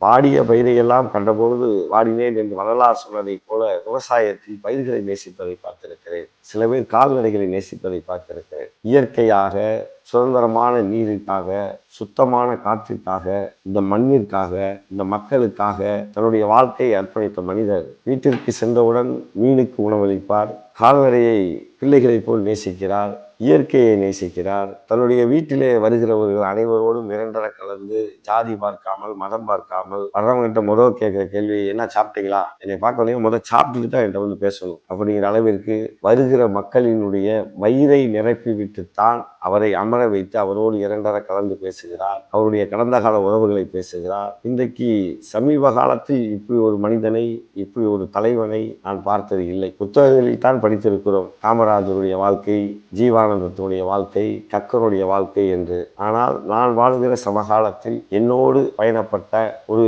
வாடிய பயிரையெல்லாம் கண்டபொழுது வாடினேன் என்று வள்ளலார் சொன்னதைப் போல விவசாயத்தில் பயிர்களை நேசிப்பதை பார்த்திருக்கிறேன். சில பேர் கால்நடைகளை நேசிப்பதை பார்த்திருக்கிறேன். இயற்கையாக, சுதந்திரமான நீருக்காக, சுத்தமான காற்றிற்காக, இந்த மண்ணிற்காக, இந்த மக்களுக்காக தன்னுடைய வாழ்க்கையை அர்ப்பணித்த மனிதர் வீட்டிற்கு சென்றவுடன் மீனுக்கு உணவளிப்பார், கால்நடையை பிள்ளைகளைப் போல் நேசிக்கிறார், இயற்கையை நேசிக்கிறார். தன்னுடைய வீட்டிலே வருகிறவர்கள் அனைவரோடும் இரண்டர கலந்து ஜாதி பார்க்காமல், மதம் பார்க்காமல், வர்றவங்கிட்ட முதல் கேட்கிற கேள்வி, என்ன சாப்பிட்டீங்களா? என்னை பார்க்க முதல் சாப்பிட்டுட்டு தான் என்கிட்ட வந்து பேசணும் அப்படிங்கிற அளவிற்கு வருகிற மக்களினுடைய வயிறை நிரப்பி விட்டுத்தான் அவரை அமர வைத்து அவரோடு இரண்டர கலந்து பேசுகிறார். அவருடைய கடந்த கால உறவுகளை பேசுகிறார். இன்றைக்கு சமீப காலத்தில் இப்படி ஒரு மனிதனை, இப்படி ஒரு தலைவனை நான் பார்த்தது இல்லை. புத்தகங்களில் தான் படித்திருக்கிறோம், காமராஜருடைய வாழ்க்கை, ஜீவானந்தத்துடைய வாழ்க்கை, கக்கருடைய வாழ்க்கை என்று. ஆனால் நான் வாழ்கிற சமகாலத்தில் என்னோடு பயணப்பட்ட ஒரு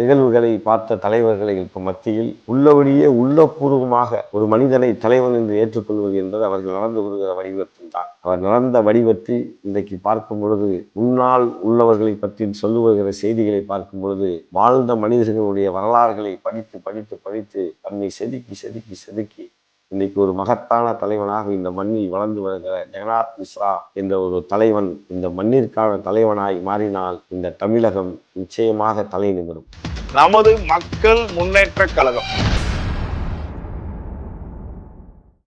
நிகழ்வுகளை பார்த்த தலைவர்களுக்கு மத்தியில் உள்ளபடியே உள்ளபூர்வமாக ஒரு மனிதனை தலைவன் என்று ஏற்றுக்கொள்வது என்பது அவர்கள் நடந்து வருகிற வடிவத்தில் தான். அவர் நடந்த வடிவத்தில் இன்றைக்கு பார்க்கும் பொழுது, முன்னால் உள்ளவர்களை பற்றி சொல்லுகிற செய்திகளை பார்க்கும் பொழுது, வாழ்ந்த மனிதர்களுடைய வரலாறுகளை படித்து படித்து படித்து தன்னை செதுக்கி செதுக்கி செதுக்கி இன்னைக்கு ஒரு மகத்தான தலைவனாக இந்த மண்ணில் வளர்ந்து வருகிற ஜெகநாத் மிஸ்ரா என்ற ஒரு தலைவன் இந்த மண்ணிற்கான தலைவனாய் மாறினால் இந்த தமிழகம் நிச்சயமாக தலை நிமிரும். நமது மக்கள் முன்னேற்ற கழகம்